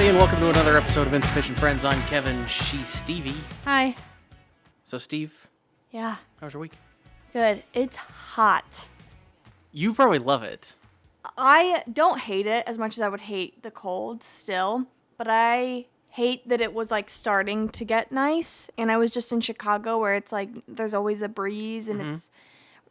everybody, and welcome to another episode of Insufficient Friends. I'm Kevin. She's Stevie. Hi. So, Steve, Yeah. how was your week? Good. It's hot. You probably love it. I don't hate it as much as I would hate the cold still, but I hate that it was like starting to get nice. And I was just in Chicago where it's like there's always a breeze and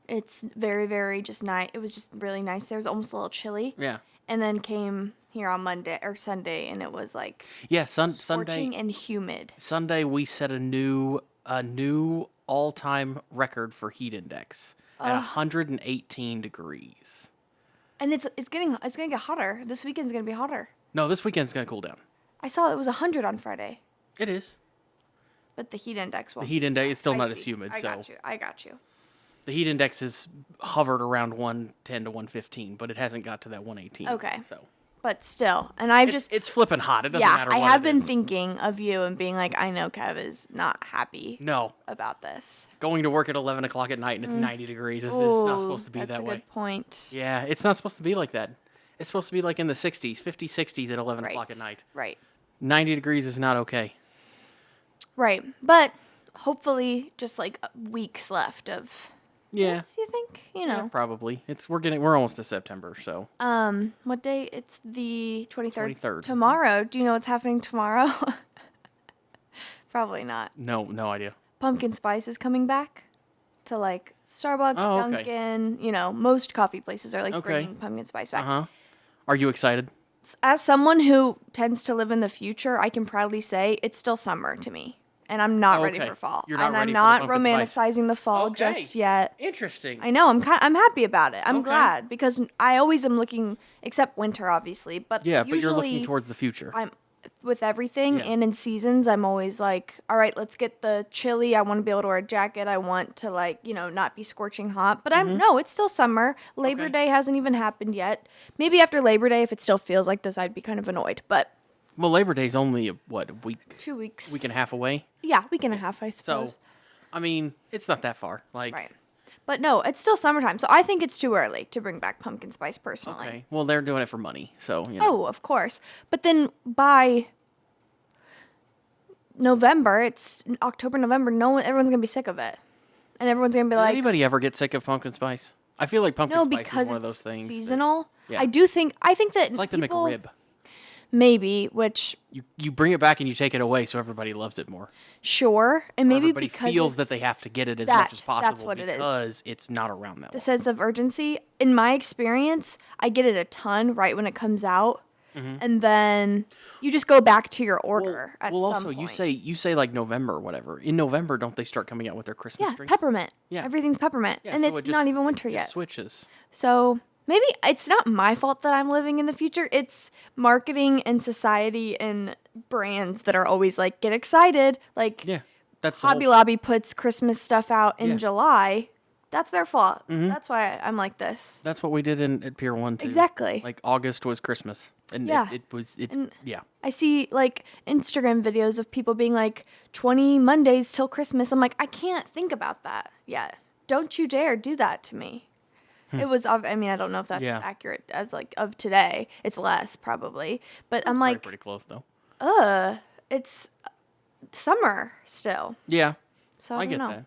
it's very, very just nice. It was just really nice. There was almost a little chilly. Yeah. And then came here on Monday or Sunday and it was like Scorching Sunday and humid. Sunday we set a new all-time record for heat index at 118 degrees. And it's gonna get hotter. This weekend's gonna be hotter. No, this weekend's gonna cool down. I saw it was 100 on Friday. It is. But the heat index won't. The heat index is still I not see. as humid. I got you. The heat index is hovered around 110 to 115, but it hasn't got to that 118. Okay. So. But still, and I've just it's flipping hot. It doesn't matter what I have it been is. thinking of you and being like, I know Kev is not happy No. about this. Going to work at 11 o'clock at night and it's 90 degrees. It's not supposed to be that way. That's a good point. Yeah, it's not supposed to be like that. It's supposed to be like in the 60s, 50s, 60s at 11 o'clock at night. Right. 90 degrees is not okay. Right. But hopefully just like weeks left of this, you think? You know. Yeah, probably. We're almost to September, so. What day? It's the 23rd. 23rd. Tomorrow. Do you know what's happening tomorrow? Probably not. No idea. Pumpkin spice is coming back to like Starbucks, okay. Dunkin', most coffee places are like Okay. bringing pumpkin spice back. Uh-huh. Are you excited? As someone who tends to live in the future, I can proudly say it's still summer to me. And I'm not ready Okay. for fall. You're not and ready I'm for not the pumpkin spice. romanticizing the fall Okay. just yet. Interesting. I know, I'm happy about it. I'm Okay. glad because I always am looking, except winter obviously, but Yeah, but you're usually looking towards the future. I'm with everything Yeah. and in seasons I'm always like, all right, let's get the chilly. I want to be able to wear a jacket. I want to not be scorching hot. But no, it's still summer. Labor Okay. Day hasn't even happened yet. Maybe after Labor Day, if it still feels like this, I'd be kind of annoyed. But Well, Labor Day's only, a week? 2 weeks. Week and a half away? Yeah, week and a half, I So, suppose. I mean, it's not that far. Right. But no, it's still summertime. So I think it's too early to bring back pumpkin spice personally. Okay. Well, they're doing it for money, so, Oh, of course. But then by November, it's October, November, everyone's going to be sick of it. And everyone's going to be Does like, anybody ever get sick of pumpkin spice? I feel like pumpkin no, spice because is one of those it's things. seasonal. Yeah. I think that It's like people, the McRib. Maybe, which You bring it back and you take it away, so everybody loves it more. sure, and maybe Everybody because feels that it's they have to get it as much as possible that's what it is. because it's not around that the long. sense of urgency. In my experience, I get it a ton right when it comes out, and then you just go back to your order at some also, point. you say like November or whatever. In November, don't they start coming out with their Christmas Yeah, trees? peppermint. Yeah. Everything's peppermint, Yeah, and so it's it just- not even winter it yet. just switches. So maybe it's not my fault that I'm living in the future. It's marketing and society and brands that are always like, get excited. Like Yeah, that's the Hobby whole, Lobby puts Christmas stuff out in Yeah. July. That's their fault. That's why I'm like this. That's what we did at Pier 1 too. Exactly. Like August was Christmas, and Yeah. yeah. I see like Instagram videos of people being like 20 Mondays till Christmas. I'm like, I can't think about that yet. Don't you dare do that to me. It was, I don't know if that's Yeah. accurate as like of today. It's less probably, but I'm Probably like, pretty close though. it's summer still. Yeah, So I I don't get know. that.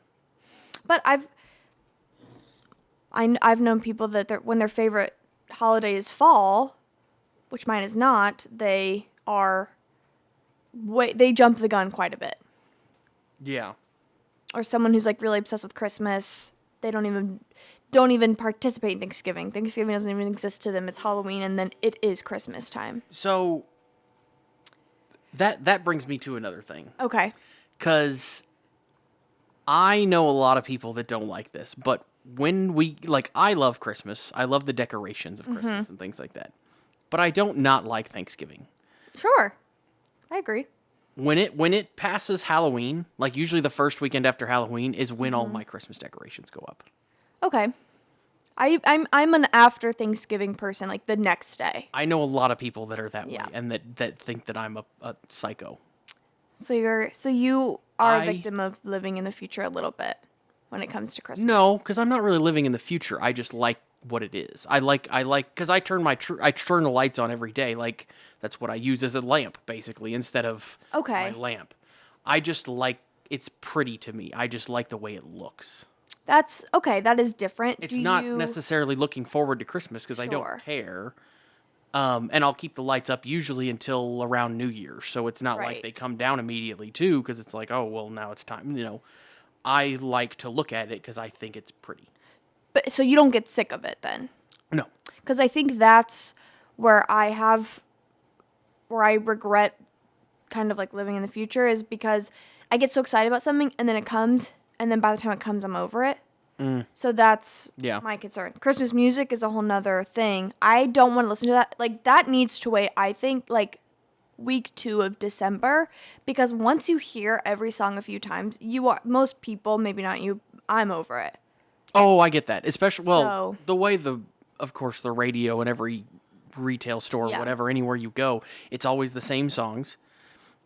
But I've known people that when their favorite holiday is fall, which mine is not, they jump the gun quite a bit. Yeah. Or someone who's like really obsessed with Christmas, they don't even participate in Thanksgiving. Thanksgiving doesn't even exist to them. It's Halloween and then it is Christmas time. So that brings me to another thing. Okay. Because I know a lot of people that don't like this, but I love Christmas. I love the decorations of Christmas and things like that. But I don't not like Thanksgiving. Sure. I agree. When it passes Halloween, like usually the first weekend after Halloween is when all my Christmas decorations go up. Okay. I'm an after Thanksgiving person, like the next day. I know a lot of people that are that way Yeah. and that think that I'm a psycho. So you are a I- victim of living in the future a little bit when it comes to Christmas. No, because I'm not really living in the future. I just like what it is. I like because I turn I turn the lights on every day. Like that's what I use as a lamp basically instead of Okay. my lamp. I just like it's pretty to me. I just like the way it looks. That's okay. That is different. It's not necessarily looking forward to Christmas because I Sure. don't care. And I'll keep the lights up usually until around New Year's. So it's not like they Right. come down immediately too because it's like, oh, well, now it's time. I like to look at it because I think it's pretty. But so you don't get sick of it then? No. Because I think that's where where I regret kind of like living in the future is because I get so excited about something and then it comes and then by the time it comes I'm over it. So that's my concern. Christmas music is a whole nother thing. I don't want to listen to that. Like that needs to wait, I think, like week 2 of December because once you hear every song a few times, most people, maybe not you, I'm over it. Oh, I get that. Especially, So- the way of course, the radio and every retail store, Yeah. whatever, anywhere you go, it's always the same songs.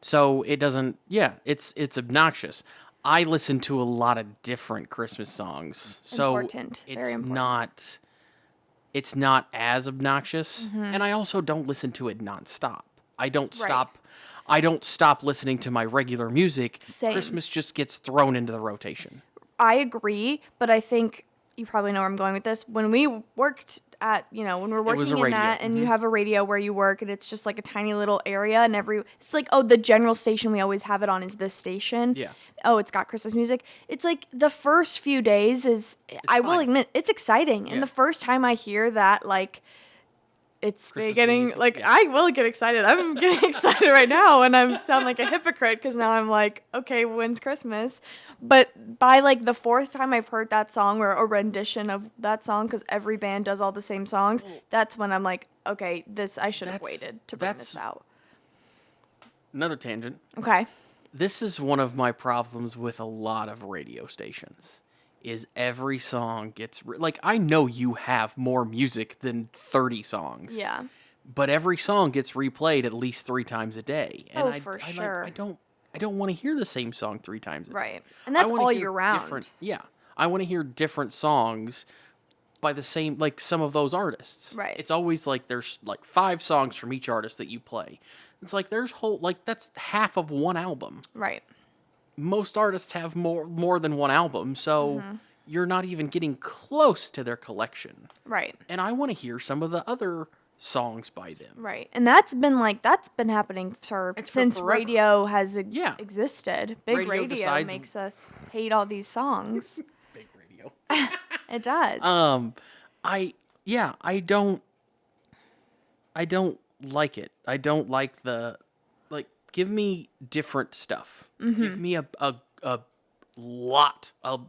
So it doesn't, it's obnoxious. I listen to a lot of different Christmas songs. So Important. it's Very important. it's not as obnoxious. And I also don't listen to it nonstop. I don't Right. stop. I don't stop listening to my regular music. Same. Christmas just gets thrown into the rotation. I agree, but I think you probably know where I'm going with this. When we worked at, when we're was working a in radio. that and you have a radio where you work and it's just like a tiny little area and it's like, oh, the general station we always have it on is this station. Yeah. Oh, it's got Christmas music. It's like the first few days I will fine. admit, it's exciting. And Yeah. the first time I hear that, like, it's Christmas getting music, like yeah. I will get excited. I'm getting excited right now, and I sound like a hypocrite because now I'm like, okay, when's Christmas? But by like the 4th time I've heard that song or a rendition of that song, because every band does all the same songs, that's when I'm like, okay, I should have waited to bring this out. Another tangent. Okay. This is one of my problems with a lot of radio stations. Is every song gets like I know you have more music than 30 songs. Yeah. But every song gets replayed at least 3 times a day. And For sure. I don't want to hear the same song 3 times a day. Right. And that's I wanna all hear year round. I want to hear different songs by the same like some of those artists. Right. It's always like there's like 5 songs from each artist that you play. It's like there's that's half of one album. Right. Most artists have more than one album, so you're not even getting close to their collection. Right. And I want to hear some of the other songs by them. Right. And that's been happening since forever. radio has Yeah. existed. Big Radio radio decides- makes us hate all these songs. Big radio. It does. I don't like it. I don't like give me different stuff. Give me a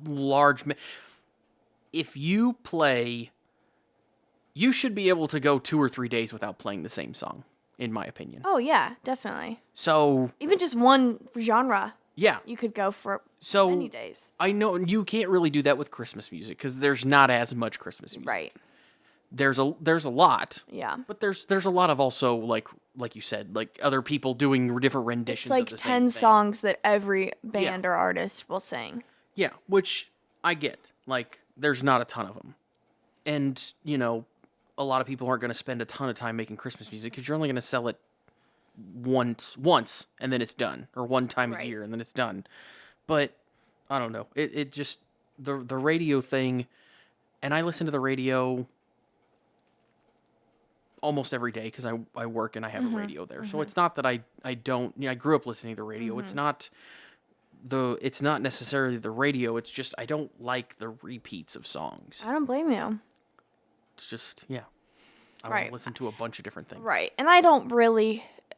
large if you play you should be able to go 2 or 3 days without playing the same song in my opinion. Oh yeah, definitely. So, Even just one genre, yeah. you could go for So many days. I know you can't really do that with Christmas music cuz there's not as much Christmas music. Right. There's a lot. Yeah. But there's a lot of also like you said, like other people doing different renditions It's like of the 10 same thing. songs that every band or artist will sing. Yeah, which I get. Like there's not a ton of them. And, a lot of people aren't going to spend a ton of time making Christmas music because you're only going to sell it once and then it's done, or one time a Right. year and then it's done. But I don't know. It just the radio thing, and I listen to the radio almost every day because I work and I have a radio there. So it's not that I don't. I grew up listening to the radio. It's not necessarily the radio. It's just I don't like the repeats of songs. I don't blame you. It's just I want Right. to listen to a bunch of different things. Right. And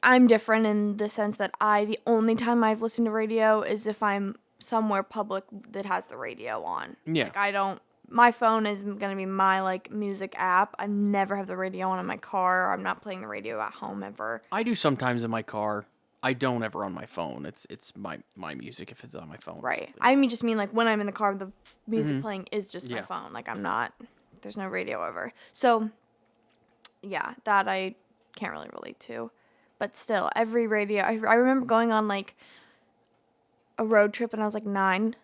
I'm different in the sense that the only time I've listened to radio is if I'm somewhere public that has the radio on. Yeah. Like my phone is going to be my like music app. I never have the radio on in my car. I'm not playing the radio at home ever. I do sometimes in my car. I don't ever on my phone. It's my music if it's on my phone. Right. I just mean like when I'm in the car, the music playing is just my Yeah. phone. Like there's no radio ever. So yeah, that I can't really relate to. But still, every radio, I remember going on like a road trip when I was like 9.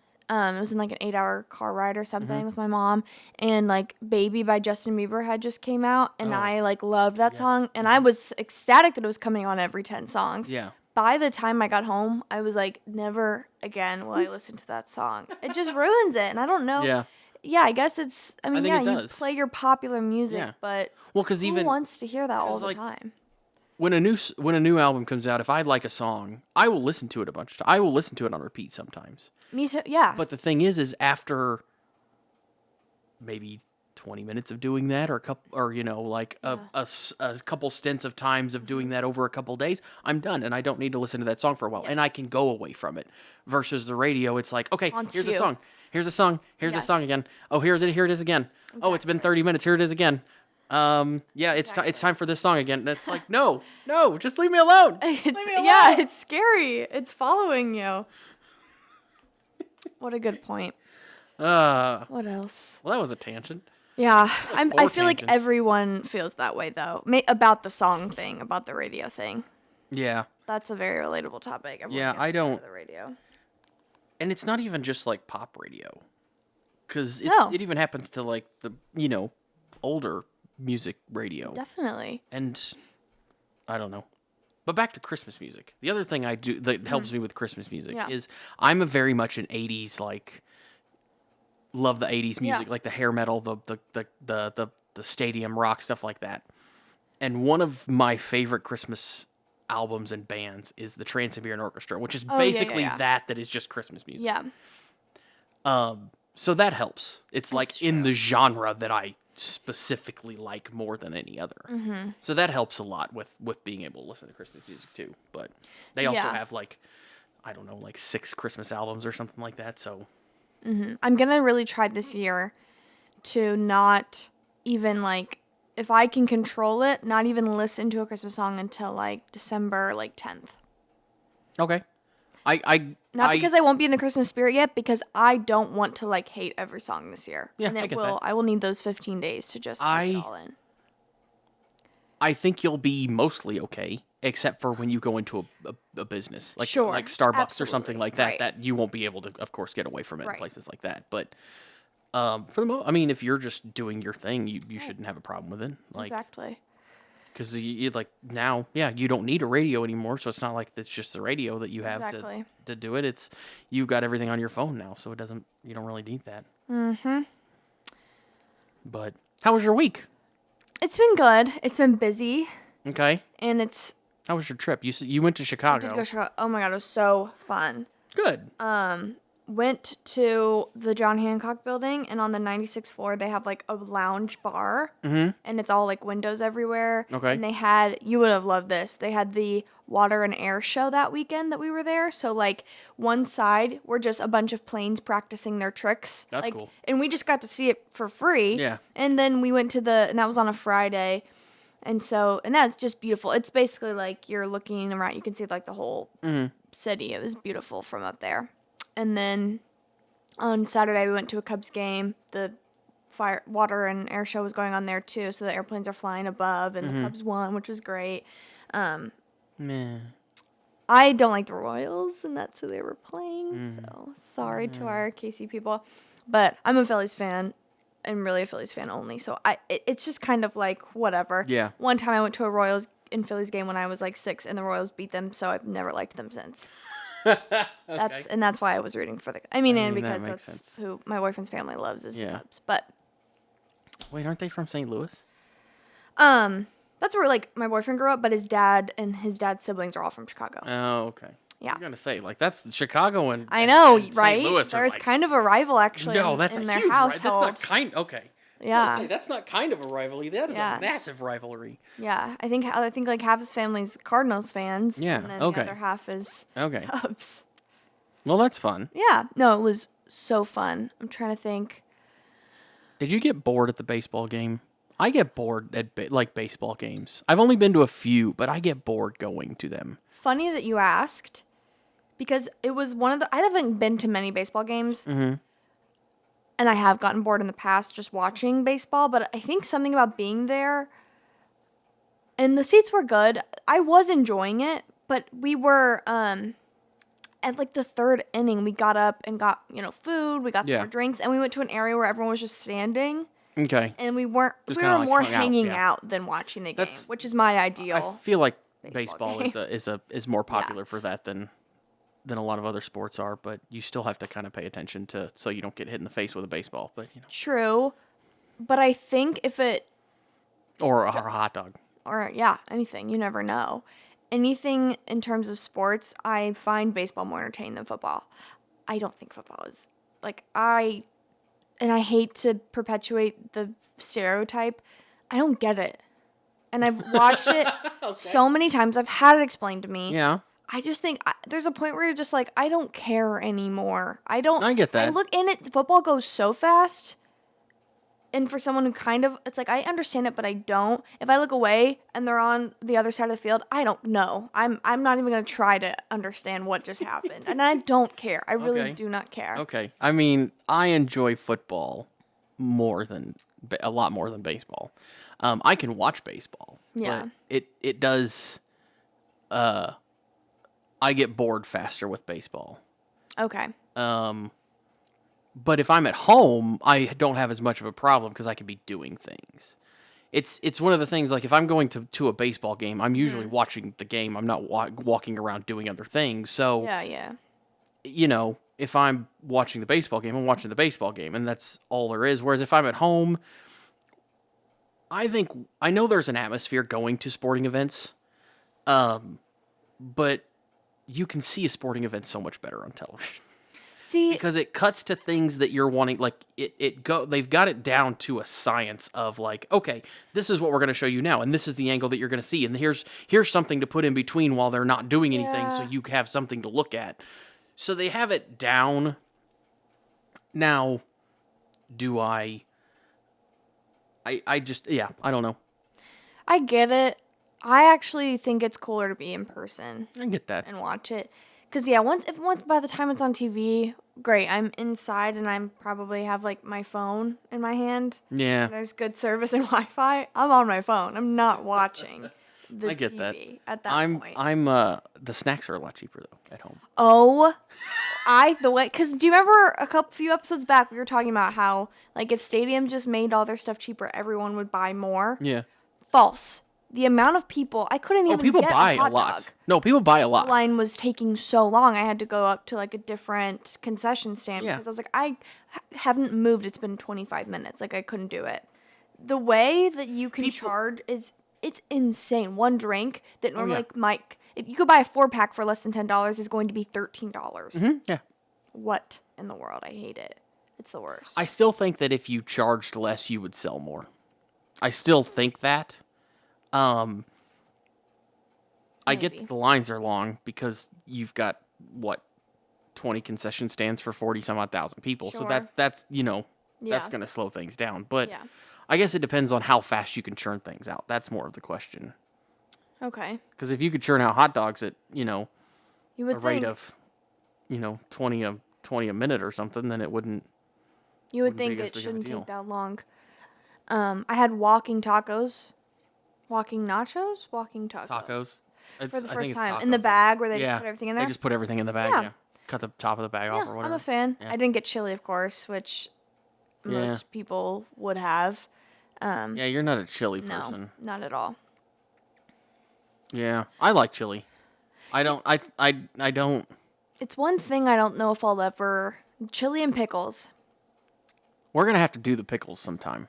It was in like an 8-hour car ride or something with my mom, and like "Baby" by Justin Bieber had just came out, and I like loved that song, and I was ecstatic that it was coming on every 10 songs. Yeah. By the time I got home, I was like, never again will I listen to that song. It just ruins it, and I don't know. Yeah. Yeah, I guess it's. I mean, think yeah, it you does. play your popular music, Yeah. but Well, because who even wants to hear that all the like, time? when a new album comes out, if I like a song, I will listen to it a bunch of times. I will listen to it on repeat sometimes. Me too. Yeah. But the thing is after maybe 20 minutes of doing that, or a couple, or like a couple stints of times of doing that over a couple days, I'm done, and I don't need to listen to that song for a while, and I can go away from it. Versus the radio, it's like, okay, here's a song, here's a song, here's a song again. Oh, here it is again. Exactly. Oh, it's been 30 minutes. Here it is again. Yeah, it's time for this song again. And it's like, no, just leave me alone. Leave me alone. Yeah, it's scary. It's following you. What a good point. What else? Well, that was a tangent. Yeah, Like I feel like tangents. everyone feels that way though. About the song thing, about the radio thing. Yeah. That's a very relatable topic. Everyone Yeah, gets I to hear don't- the radio. And it's not even just like pop radio. Because No. it even happens to like the, older music radio. Definitely. And I don't know. But back to Christmas music. The other thing I do that helps me with Christmas music is I'm a very much an 80s, like, love the 80s music, like the hair metal, the stadium rock, stuff like that. And one of my favorite Christmas albums and bands is the Trans-Siberian Orchestra, which is basically that is just Christmas music. Yeah. So that helps. It's like That's in true. the genre that I specifically like more than any other. Mm-hmm. So that helps a lot with being able to listen to Christmas music too. But they also have like, I don't know, like 6 Christmas albums or something like that. So I'm going to really try this year to not even like, if I can control it, not even listen to a Christmas song until like December like 10th. okay, Not because I won't be in the Christmas spirit yet, because I don't want to like hate every song this year. Yeah, and I get that. I will need those 15 days to just take it all in. I think you'll be mostly okay, except for when you go into a business like Sure, like Starbucks or something absolutely, like that. right. That you won't be able to, of course, get away from it in Right. places like that. But for the most, I mean, if you're just doing your thing, you shouldn't have a problem with it. Like, Exactly. because you like now, you don't need a radio anymore, so it's not like it's just the radio that you have Exactly. to do it. It's you've got everything on your phone now, so you don't really need that. Mm-hmm. But how was your week? It's been good. It's been busy, Okay, and it's how was your trip? You went to Chicago. did go to Chicago. Oh my god, it was so fun. Good. Went to the John Hancock building, and on the 96th floor they have like a lounge bar, and it's all like windows everywhere. Okay. And you would have loved this. They had the water and air show that weekend that we were there. So like one side were just a bunch of planes practicing their tricks. That's like, cool. And we just got to see it for free. Yeah. And then we went and that was on a Friday. And that's just beautiful. It's basically like you're looking around. You can see like the whole city. It was beautiful from up there. And then on Saturday, we went to a Cubs game. The water and air show was going on there too. So the airplanes are flying above, and the Cubs won, which was great. Meh. I don't like the Royals, and that's who they were playing. So sorry to our KC people. But I'm a Phillies fan. I'm really a Phillies fan only. So it's just kind of like whatever. Yeah. One time I went to a Royals and Phillies game when I was like 6, and the Royals beat them. So I've never liked them since. That's why I was rooting for and that because makes that's sense. who my boyfriend's family loves is the Yeah. Cubs. But Wait, aren't they from St. Louis? that's where like my boyfriend grew up, but his dad and his dad's siblings are all from Chicago. Oh, okay. Yeah. I'm gonna say like that's Chicago and I know, and right? St. Louis are There's like, kind of a rival actually no, that's in a their huge household. That's not kind. Okay. I was Yeah. gonna say, that's not kind of a rivalry. That is Yeah. a massive rivalry. Yeah, I think like half his family's Cardinals fans. Yeah, And then okay. the other half is Okay. Cubs. Well, that's fun. Yeah. No, it was so fun. I'm trying to think. Did you get bored at the baseball game? I get bored at like baseball games. I've only been to a few, but I get bored going to them. Funny that you asked, because it was I haven't been to many baseball games. Mm-hmm. And I have gotten bored in the past just watching baseball, but I think something about being there, and the seats were good. I was enjoying it, but we were, at like the third inning, we got up and got, food, we got some Yeah. more drinks, and we went to an area where everyone was just standing. Okay. And we were kinda like more hung out, hanging yeah. out than watching the game, That's- which is my I ideal. feel like baseball baseball is more popular for that than a lot of other sports are, but you still have to kind of pay attention to so you don't get hit in the face with a baseball, but True. But I think if it, or a hot dog. or yeah, anything, you never know. Anything in terms of sports, I find baseball more entertaining than football. I don't think football is, and I hate to perpetuate the stereotype. I don't get it. And I've watched it so many times. I've had it explained to me. Yeah. I just think there's a point where you're just like, I don't care anymore. I get that. I look in it. Football goes so fast. And for someone who kind of, it's like, I understand it, but I don't. If I look away and they're on the other side of the field, I don't know. I'm not even going to try to understand what just happened. And I don't care. I really Okay. do not care. Okay. I mean, I enjoy football a lot more than baseball. I can watch baseball. Yeah. But it does. I get bored faster with baseball. Okay. But if I'm at home, I don't have as much of a problem because I can be doing things. It's one of the things, like if I'm going to a baseball game, I'm usually watching the game. I'm not walking around doing other things. So, Yeah. if I'm watching the baseball game, I'm watching the baseball game, and that's all there is. Whereas if I'm at home, I know there's an atmosphere going to sporting events, but you can see a sporting event so much better on television. See, Because it cuts to things that you're wanting, like they've got it down to a science of like, okay, this is what we're going to show you now, and this is the angle that you're going to see, and here's something to put in between while they're not doing anything, so Yeah. you have something to look at. So they have it down. Now, do I just, yeah, I don't know. I get it. I actually think it's cooler to be in person I get that. and watch it. Because, yeah, once by the time it's on TV, great. I'm inside and I'm probably have, like, my phone in my hand. Yeah, There's good service and Wi-Fi. I'm on my phone. I'm not watching the I get TV that. at that point. I'm the snacks are a lot cheaper though at home. Oh, because do you remember few episodes back we were talking about how, like, if stadiums just made all their stuff cheaper, everyone would buy more? Yeah. False. The amount of people, I couldn't even People get buy a hot a lot. dog. No, people buy a lot. The line was taking so long. I had to go up to like a different concession stand Yeah. because I was like, I haven't moved. It's been 25 minutes. Like, I couldn't do it. The way that you can charge it's insane. One drink that normally if you could buy a 4-pack for less than $10 is going to be $13. Yeah. What in the world? I hate it. It's the worst. I still think that if you charged less, you would sell more. I still think that. I get Maybe. that the lines are long because you've got 20 concession stands for 40 some odd thousand people. So Sure. that's that's Yeah. going to slow things down. But Yeah. I guess it depends on how fast you can churn things out. That's more of the question. Okay. Because if you could churn out hot dogs at You a would rate think. of 20 a minute or something, then it wouldn't. You would wouldn't be think as it big of a shouldn't deal. take that long. I had walking nachos. Tacos. For the I think first it's time. In the tacos, yeah. bag where they Yeah, just put everything in there. They just put everything in the bag, Yeah. yeah. Cut the top of the bag off or whatever. I'm a fan. Yeah. I didn't get chili, of course, which most people would have. Yeah, you're not a chili No, person. not at all. Yeah, I like chili. I don't. I don't. It's one thing I don't know if I'll ever... Chili and pickles. We're gonna have to do the pickles sometime.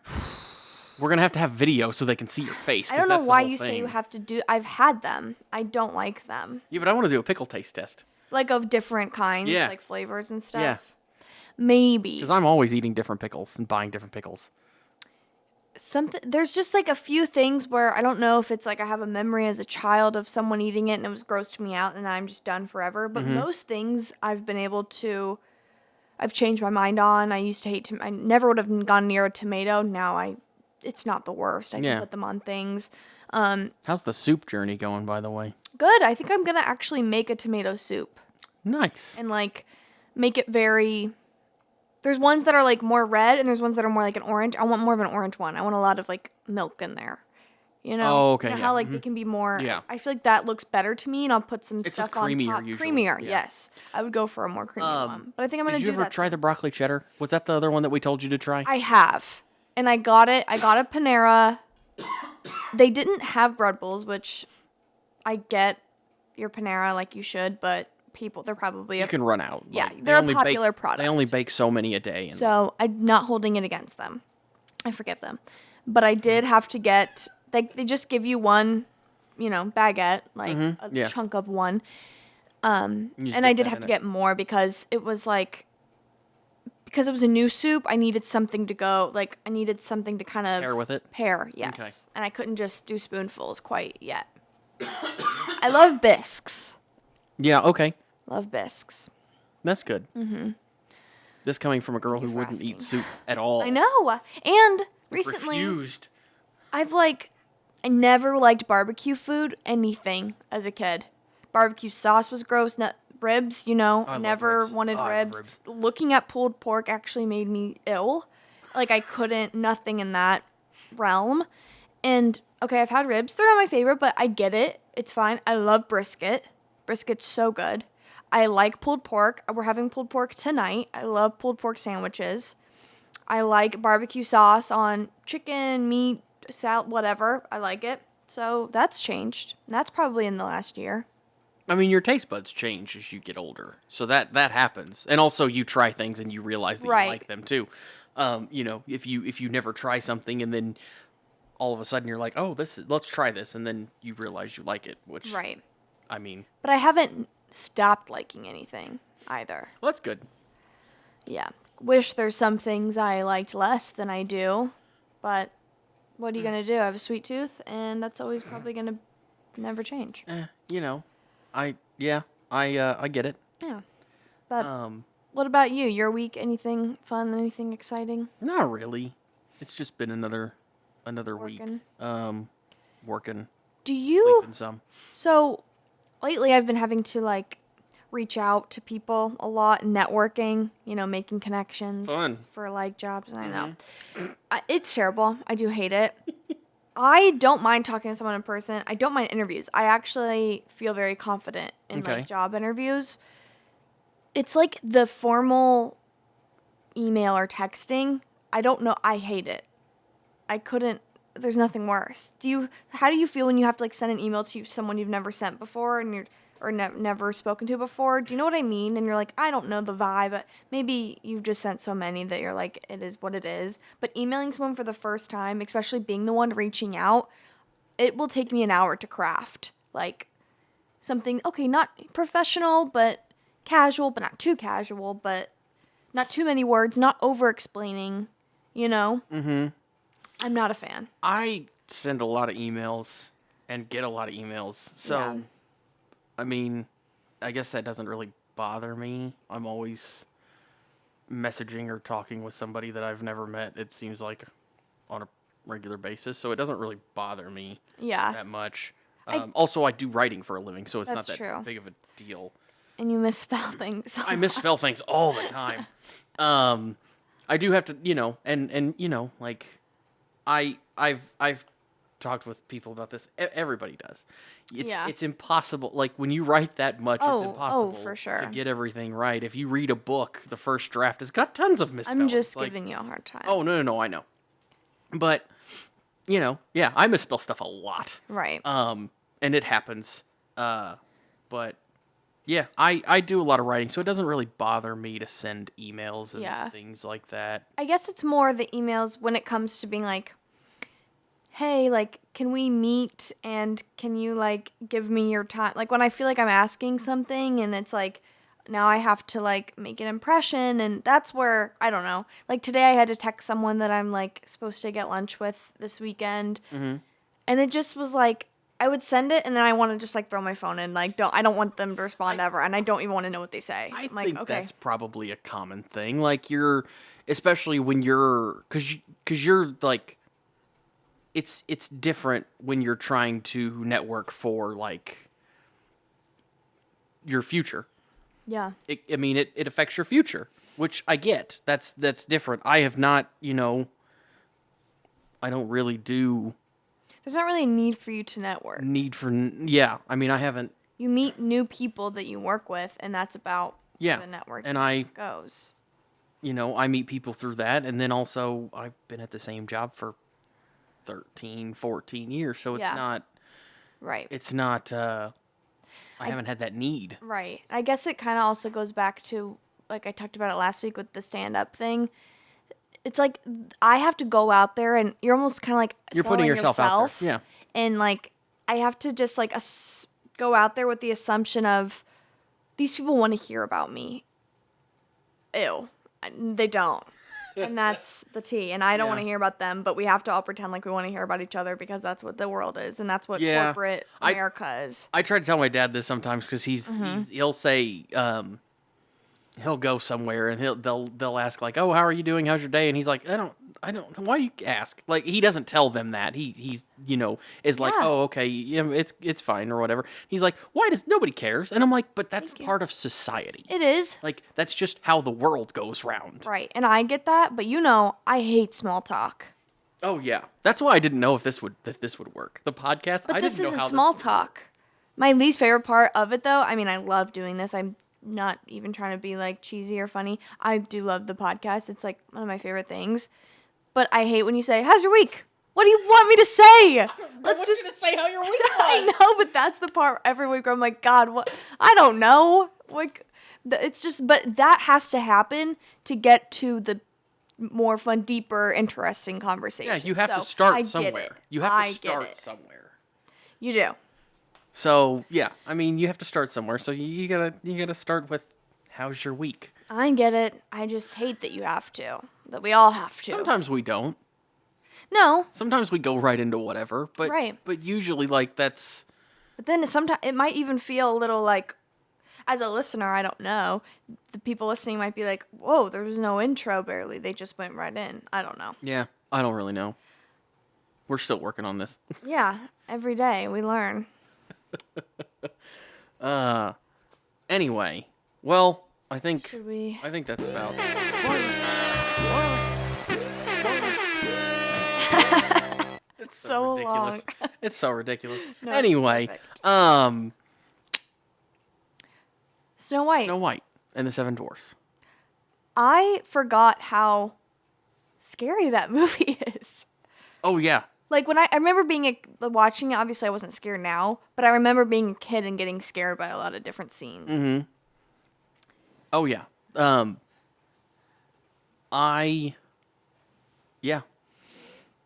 We're gonna have to have video so they can see your face. I 'cause don't know that's the why whole you say you thing. have to do... I've had them. I don't like them. Yeah, but I want to do a pickle taste test Like, of different kinds, Yeah. like flavors and stuff. Yeah. Maybe. because I'm always eating different pickles and buying different pickles. There's just like a few things where I don't know if it's like I have a memory as a child of someone eating it and it was grossed me out and I'm just done forever. But Mm-hmm. most things I've been able to, I've changed my mind on. I used to hate, I never would have gone near a tomato. Now it's not the worst. I Yeah. can put them on things. How's the soup journey going, by the way? Good. I think I'm going to actually make a tomato soup Nice. and like make it very, there's ones that are like more red and there's ones that are more like an orange. I want more of an orange one. I want a lot of like milk in there. You know? Oh, okay, You know yeah. how like they can be more. Yeah. I feel like that looks better to me, and I'll put some It's stuff just on creamier top. usually, Creamier, yeah. yes. I would go for a more creamy one, but I think I'm gonna Did do you ever that. try soon. the broccoli cheddar? Was that the other one that we told you to try? I have, and I got it. I got a Panera. They didn't have bread bowls, which I get your Panera like you should, but they're probably You can run out. yeah, Like, they're a popular product. They only bake so many a day. And So I'm not holding it against them. I forgive them. But I did have to get, they just give you one, baguette, like a yeah. chunk of one. you just And I dip did that have in to it. get more because it was because it was a new soup, I needed something to go, I needed something to kind of Pair with it? pair, yes. Okay. And I couldn't just do spoonfuls quite yet. I love bisques. Yeah, okay. Love bisques. That's good. Mm-hmm. This coming from a girl who for wouldn't eat asking. soup at all. I know. And recently, Refused. I never liked barbecue food, anything, as a kid. Barbecue sauce was gross. Ribs, I love never ribs. wanted Oh, I love ribs. ribs. Looking at pulled pork actually made me ill. I couldn't, nothing in that realm. And, okay, I've had ribs. They're not my favorite, but I get it. It's fine. I love brisket. Brisket's so good. I like pulled pork. We're having pulled pork tonight. I love pulled pork sandwiches. I like barbecue sauce on chicken, meat, salad, whatever. I like it. So that's changed. That's probably in the last year. I mean, your taste buds change as you get older, so that happens. And also, you try things and you realize that Right. you like them too. If you never try something and then all of a sudden you're like, oh, let's try this, and then you realize you like it. Which, Right. I mean, But I haven't stopped liking anything either. well, that's good. Yeah. Wish there's some things I liked less than I do. But what are you going to do? I have a sweet tooth, and that's always probably going to never change. I get it. Yeah. But Um, what about you? Your week? Anything fun? Anything exciting? not really. It's just been another week. Working. Working, Do you? sleeping some. So lately I've been having to reach out to people a lot, networking, making connections Fun. for jobs. I know. It's terrible. I do hate it. I don't mind talking to someone in person. I don't mind interviews. I actually feel very confident in Okay. job interviews. It's the formal email or texting. I don't know. I hate it. I couldn't. There's nothing worse. How do you feel when you have to send an email to someone you've never sent before and never spoken to before? Do you know what I mean? And you're I don't know the vibe, but maybe you've just sent so many that you're it is what it is. But emailing someone for the first time, especially being the one reaching out, it will take me an hour to craft something, okay, not professional, but casual, but not too casual, but not too many words, not over explaining, Mm-hmm. I'm not a fan. I send a lot of emails and get a lot of emails. So, Yeah. I mean, I guess that doesn't really bother me. I'm always messaging or talking with somebody that I've never met, it seems like, on a regular basis. So it doesn't really bother me Yeah. that much. Also, I do writing for a living, so it's not That's that true. big of a deal. And you misspell things. I misspell things all the time. I do have to, I've talked with people about this. Everybody does. It's impossible. When you write that much, it's impossible for sure. to get everything right. If you read a book, the first draft has got tons of misspellings. I'm just giving you a hard time. Oh, no, I know. But, yeah, I misspell stuff a lot. Right. And it happens. But yeah, I do a lot of writing, so it doesn't really bother me to send emails and things like that. I guess it's more the emails when it comes to being hey, can we meet and can you give me your time? When I feel I'm asking something and it's now I have to make an impression, and that's where I don't know. Today I had to text someone that I'm supposed to get lunch with this weekend. Mm-hmm. And it just was I would send it and then I want to just throw my phone in. I don't want them to respond ever, and I don't even want to know what they say. I I'm think okay. that's probably a common thing. Especially when cause you're it's different when you're trying to network for your future. Yeah. It affects your future, which I get. That's different. I have not, I don't really do There's not really a need for you to network. Yeah. I mean, I haven't. You meet new people that you work with, and that's about Yeah. where the network And goes. I meet people through that, and then also I've been at the same job for 13, 14 years, so Yeah. I haven't had that need. Right. I guess it kind of also goes back to, like I talked about it last week with the stand-up thing. It's like I have to go out there, and you're almost kind of like You're putting yourself out there. Yeah. And like I have to just like go out there with the assumption of these people want to hear about me. Ew. They don't. And that's the tea. And I don't want to hear about them, but we have to all pretend like we want to hear about each other because that's what the world is, and that's what corporate America is. I try to tell my dad this sometimes because he'll say he'll go somewhere and they'll ask like, "Oh, how are you doing? How's your day?" And he's like, I don't know. Why do you ask? Like, he doesn't tell them that. He's is like, "Oh, okay, yeah, it's fine," or whatever. He's like, "Why does nobody cares?" And I'm like, "But that's part of society. It is. Like, that's just how the world goes round." Right. And I get that, but I hate small talk. Oh yeah. That's why I didn't know if this would work. The podcast, But I this didn't know isn't how small this would talk. work. My least favorite part of it, though, I mean, I love doing this. I'm not even trying to be like cheesy or funny. I do love the podcast. It's like one of my favorite things. But I hate when you say, "How's your week?" What do you want me to say? Let's just you to say how your week was. I know, but that's the part every week where I'm like, God, what? I don't know. Like, it's just, but that has to happen to get to the more fun, deeper, interesting conversation. Yeah, you have to start somewhere. You have to start somewhere. You do. So yeah, I mean, you have to start somewhere. So you gotta start with, "How's your week?" I get it. I just hate that you have to. That we all have to. Sometimes we don't. No. Sometimes we go right into whatever. But Right. But usually, like, that's. But then sometimes it might even feel a little like, as a listener, I don't know. The people listening might be like, "Whoa, there was no intro barely. They just went right in." I don't know. Yeah, I don't really know. We're still working on this. Yeah, every day we learn. Anyway, well, I think Should we? I think that's about. It's so ridiculous. long. It's so ridiculous. No, it's Anyway, perfect. Snow White. Snow White and the Seven Dwarfs. I forgot how scary that movie is. Oh yeah. Like when I remember watching it, obviously I wasn't scared now, but I remember being a kid and getting scared by a lot of different scenes. Mm-hmm. Oh yeah. Yeah.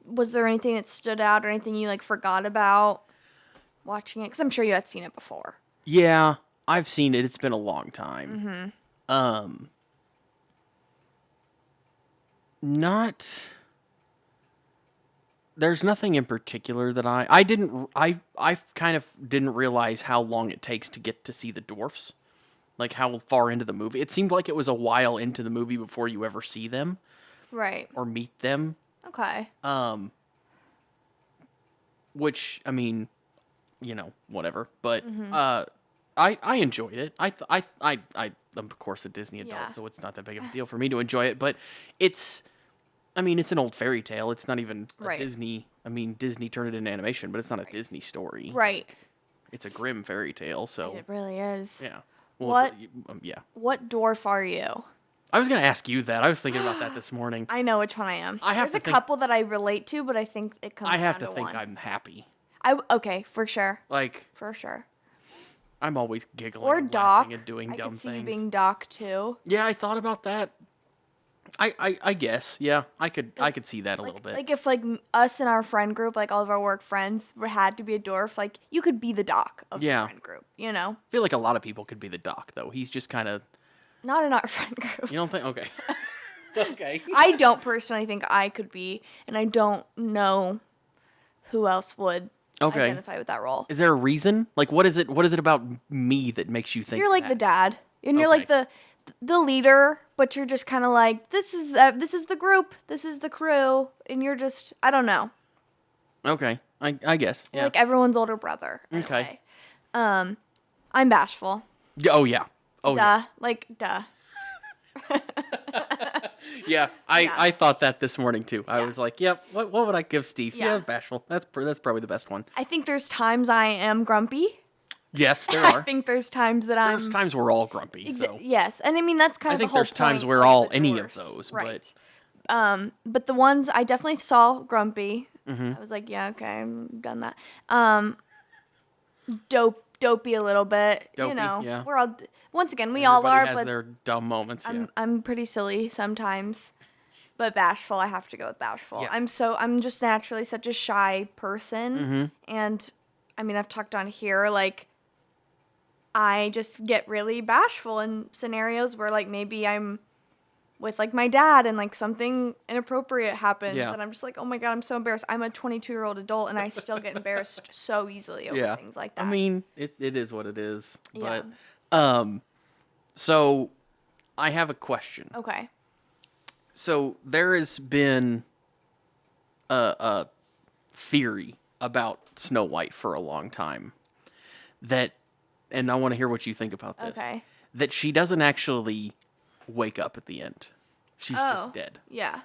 Was there anything that stood out or anything you like forgot about watching it? Because I'm sure you had seen it before. Yeah, I've seen it. It's been a long time. Mm-hmm. There's nothing in particular that I kind of didn't realize how long it takes to get to see the dwarfs. Like how far into the movie. It seemed like it was a while into the movie before you ever see them. Right. Or meet them. Okay. Which, I mean, whatever. But I enjoyed it. I'm of course a Disney adult, so it's not that big of a deal for me to enjoy it. But it's an old fairy tale. It's not even a Disney. I mean, Disney turned it into animation, but it's not a Disney story. Right. Like, it's a grim fairy tale. So it really is. Yeah. Well, what dwarf are you? I was going to ask you that. I was thinking about that this morning. I know which one I am. There's a couple that I relate to, but I think it comes down to one. I have to think I'm happy. Okay, for sure. For sure. I'm always giggling or and Doc. laughing and doing dumb things. I could see you being Doc too. Yeah, I thought about that. I guess. Yeah, I could see that a little bit. Like if us and our friend group, like all of our work friends had to be a dwarf, like you could be the Doc of the friend group, I feel like a lot of people could be the Doc though. He's just kind of not in our friend group. You don't think? Okay. Okay. I don't personally think I could be, and I don't know who else would identify with that role. Is there a reason? Like, what is it? What is it about me that makes you think you're like the dad, and you're like the leader, but you're just kind of like this is the group, this is the crew, and you're just I don't know. Okay, I guess. Yeah. You're like everyone's older brother. Okay. I'm bashful. Oh yeah. Oh duh. yeah. Like duh. Yeah, Yeah. I thought that this morning too. I Yeah. was like, yep, what would I give Steve? Yeah. Yeah, bashful. That's probably the best one. I think there's times I am grumpy. Yes, there I are. think there's times that There's times we're all grumpy, so. yes, and I mean that's kind I of think the whole there's times point we're of all the any of dwarfs. those, right? But the ones I definitely saw grumpy. Mm-hmm. I was like, yeah, okay, I've done that. Dopey a little bit. Dopey, yeah. We're all once again we all Everybody are, has but their dumb moments, yeah. I'm pretty silly sometimes. But bashful, I have to go with bashful. Yeah. I'm just naturally such a shy person, and I mean I've talked on here like I just get really bashful in scenarios where like maybe I'm with like my dad and like something inappropriate happens Yeah. and I'm just like, oh my god, I'm so embarrassed. I'm a 22-year-old adult and I still get embarrassed so easily over Yeah. things like that. I mean, it is what it is. Yeah. But so I have a question. Okay. So there has been a theory about Snow White for a long time that, and I want to hear what you think about this. Okay. That she doesn't actually wake up at the end. She's just dead. Yeah.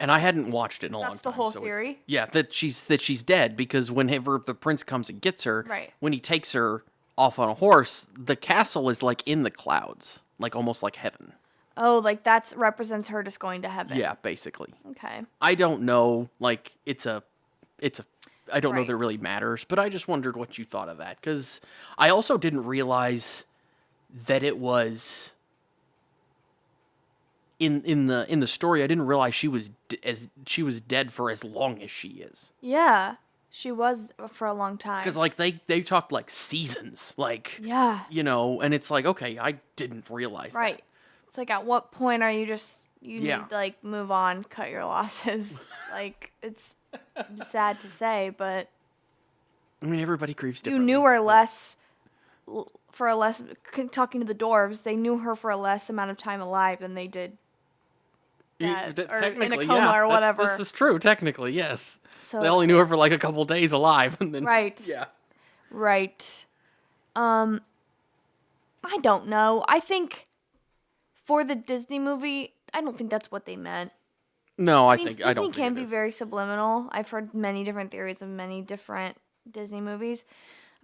And I hadn't watched it in a long time. That's the whole so theory? yeah, that she's dead because whenever the prince comes and gets her, Right. when he takes her off on a horse, the castle is like in the clouds, like almost like heaven. Oh, like that's represents her just going to heaven. Yeah, basically. Okay. I don't know, like I don't know that it Right. really matters, but I just wondered what you thought of that because I also didn't realize that it was in the story. I didn't realize she was dead for as long as she is. Yeah. She was for a long time. Because like they talked like seasons, like Yeah. and it's like okay, I didn't realize that. Right. It's like at what point are you just you Yeah. need to like move on, cut your losses. Like it's sad to say, but I mean, everybody grieves you differently. knew her for a less talking to the dwarves, they knew her for a less amount of time alive than they did that, or in a Technically, coma yeah, or whatever. This is true. Technically, yes. So They only knew her for like a couple days alive, and then Right. Yeah. Right. I don't know. I think for the Disney movie, I don't think that's what they meant. No, I mean, think I don't Disney can think be it is. very subliminal. I've heard many different theories of many different Disney movies,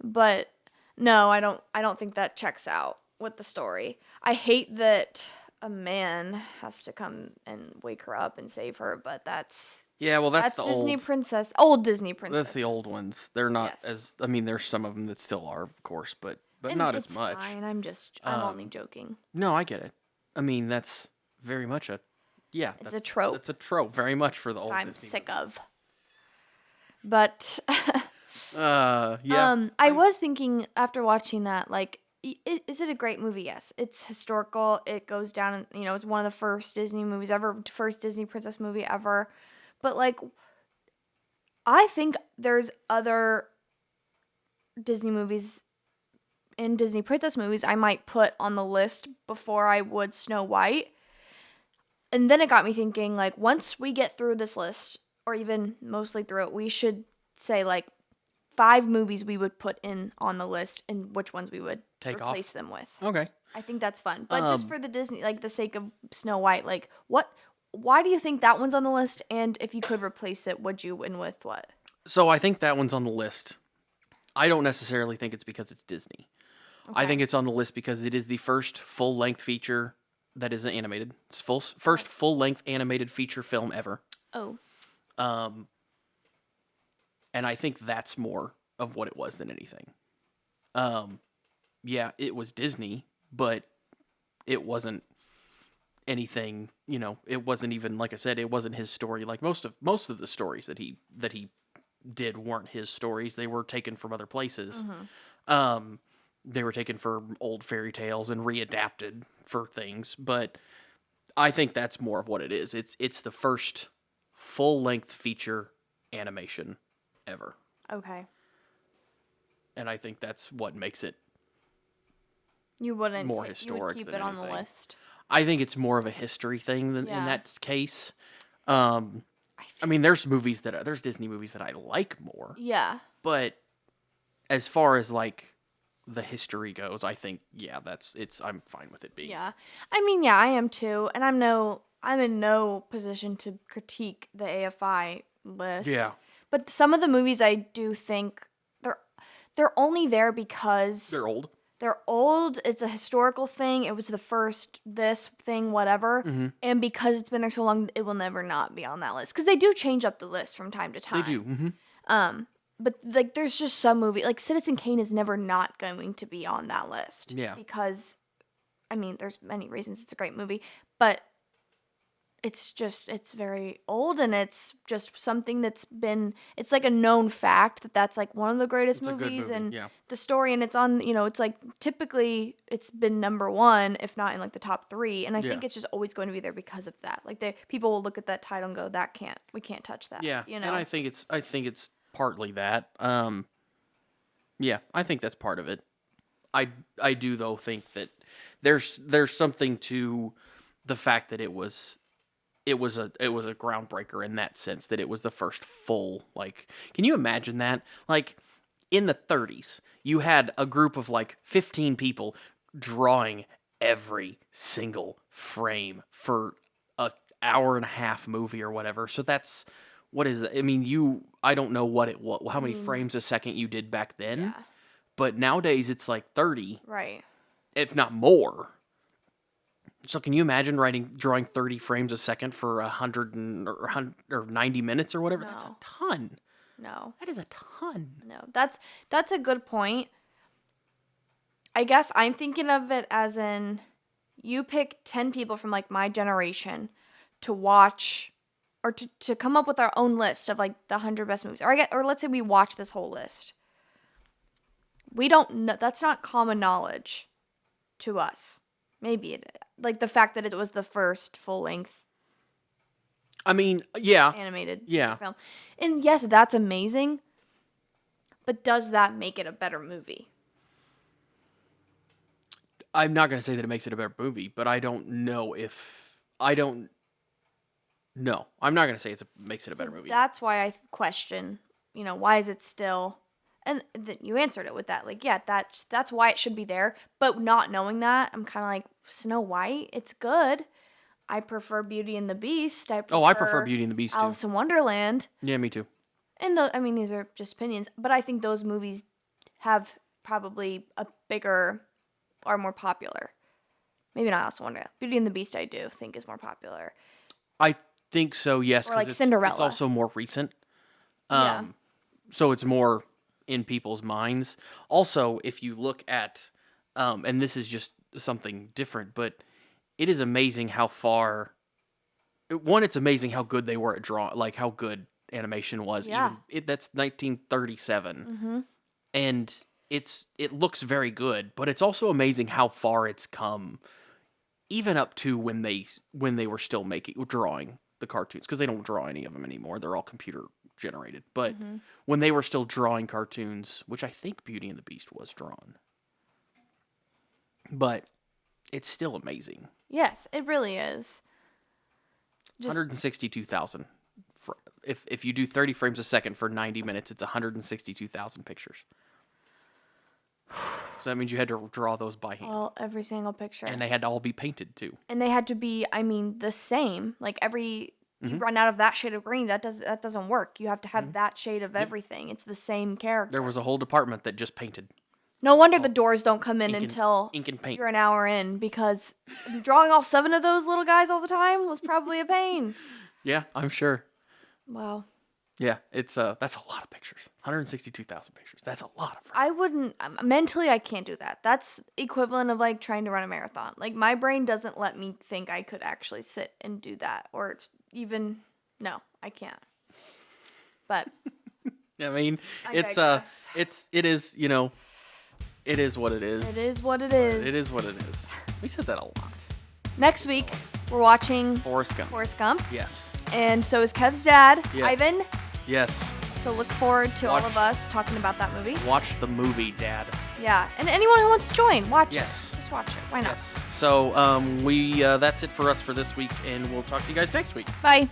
but no, I don't think that checks out with the story. I hate that a man has to come and wake her up and save her, but that's Yeah, well, that's the Disney old. old Disney princess. That's the old ones. They're not Yes. as. I mean, there's some of them that still are, of course, but And not as it's much. Fine. I'm only joking. No, I get it. I mean, that's very much a. Yeah, It's a that's- trope. That's a trope, very much for the old. I'm Disney sick movies. of. But Yeah. I was thinking after watching that, like, is it a great movie? Yes, it's historical. It goes down, it's one of the first Disney movies ever, first Disney princess movie ever. But like, I think there's other Disney movies and Disney princess movies I might put on the list before I would Snow White. And then it got me thinking, like, once we get through this list, or even mostly through it, we should say, like, 5 movies we would put in on the list and which ones we would Take replace them with. Okay. I think that's fun. But just for the Disney, like, the sake of Snow White, like, why do you think that one's on the list? And if you could replace it, would you win with what? So I think that one's on the list. I don't necessarily think it's because it's Disney. I Okay. think it's on the list because it is the first full-length feature that is animated. It's first full-length animated feature film ever. Oh, And I think that's more of what it was than anything. Yeah, it was Disney, but it wasn't anything, it wasn't even, like I said, it wasn't his story. Like most of the stories that he did weren't his stories. They were taken from other places. They were taken for old fairy tales and readapted for things, but I think that's more of what it is. It's the first full-length feature animation ever. okay. And I think that's what makes it. You wouldn't. More You would historic keep than it on the anything. list. I think it's more of a history thing than in Yeah. that case. I mean, there's Disney movies that I like more, Yeah. but as far as like the history goes, I think, yeah, I'm fine with it being. Yeah. I mean, yeah, I am too. And I'm in no position to critique the AFI list. Yeah. But some of the movies I do think they're only there because They're old. they're old. It's a historical thing. It was the first this thing, whatever. Mm-hmm. And because it's been there so long, it will never not be on that list. Because they do change up the list from time to time. They do. Mm-hmm. But like, there's just some movie like Citizen Kane is never not going to be on that list. Yeah. Because, I mean, there's many reasons it's a great movie, but it's very old, and it's just something it's like a known fact that's like one of the greatest It's a good movies, movie, and yeah. the story, and it's on, it's like typically it's been number one, if not in like the top three, and I think it's just always going to be there because of that. Like people will look at that title and go, we can't touch that. Yeah. You know? And I think it's partly that. Yeah, I think that's part of it. I do though think that there's something to the fact that it was a groundbreaker in that sense, that it was the first full, like, can you imagine that? Like, in the 30s, you had a group of like 15 people drawing every single frame for a hour and a half movie or whatever. So that's, what is it? I mean, I don't know how many frames a second you did back then, Yeah. but nowadays it's like 30, Right. if not more. So can you imagine drawing 30 frames a second for 100 or 90 minutes or whatever? No. That's a ton. No. That is a ton. No. That's a good point. I guess I'm thinking of it as in, you pick 10 people from like my generation to watch, or to come up with our own list of like the 100 best movies. Or let's say we watch this whole list. We don't know. That's not common knowledge to us. Maybe like the fact that it was the first full length. I mean, yeah. Animated Yeah. film. And yes, that's amazing. But does that make it a better movie? I'm not going to say that it makes it a better movie, but I don't know if no, I'm not going to say makes it a better movie. That's why I question, why is it still, and you answered it with that. Like, yeah, that's why it should be there. But not knowing that, I'm kind of like, Snow White, it's good. I prefer Beauty and the Beast. I prefer Beauty and the Beast too. Alice in Wonderland. Yeah, me too. And I mean, these are just opinions, but I think those movies have probably a bigger, are more popular. Maybe not Alice in Wonderland. Beauty and the Beast, I do think is more popular. I think so, yes. Or like it's Cinderella. also more recent. Yeah. So it's more in people's minds. Also, if you look at, and this is just something different, but it is amazing how far. One, it's amazing how good they were at drawing, like how good animation was. Yeah. That's 1937, Mm-hmm. and it looks very good. But it's also amazing how far it's come, even up to when they were still drawing the cartoons, because they don't draw any of them anymore. They're all computer generated. But when they were still drawing cartoons, which I think Beauty and the Beast was drawn, but it's still amazing. Yes, it really is. 162,000. If you do 30 frames a second for 90 minutes, it's 162,000 pictures. So that means you had to draw those by hand. Well, every single picture. And they had to all be painted too. And they had to be, the same. Like you run out of that shade of green, that doesn't work. You have to have that shade of everything. It's the same character. There was a whole department that just painted. No wonder the doors don't come in until ink and paint. You're an hour in, because drawing all 7 of those little guys all the time was probably a pain. Yeah, I'm sure. Wow. Yeah, that's a lot of pictures. 162,000 pictures. That's a lot of. I wouldn't mentally. I can't do that. That's equivalent of like trying to run a marathon. Like my brain doesn't let me think I could actually sit and do that, or even no, I can't. But I mean, it is it is what it is. It is what it is. It is what it is. We said that a lot. Next week we're watching Forrest Gump. Forrest Gump. Yes. And so is Kev's dad, Yes. Ivan. Yes. So look forward to all of us talking about that movie. Watch the movie, Dad. Yeah, and anyone who wants to join, watch Yes. it. Just watch it. Why not? Yes. So that's it for us for this week, and we'll talk to you guys next week. Bye.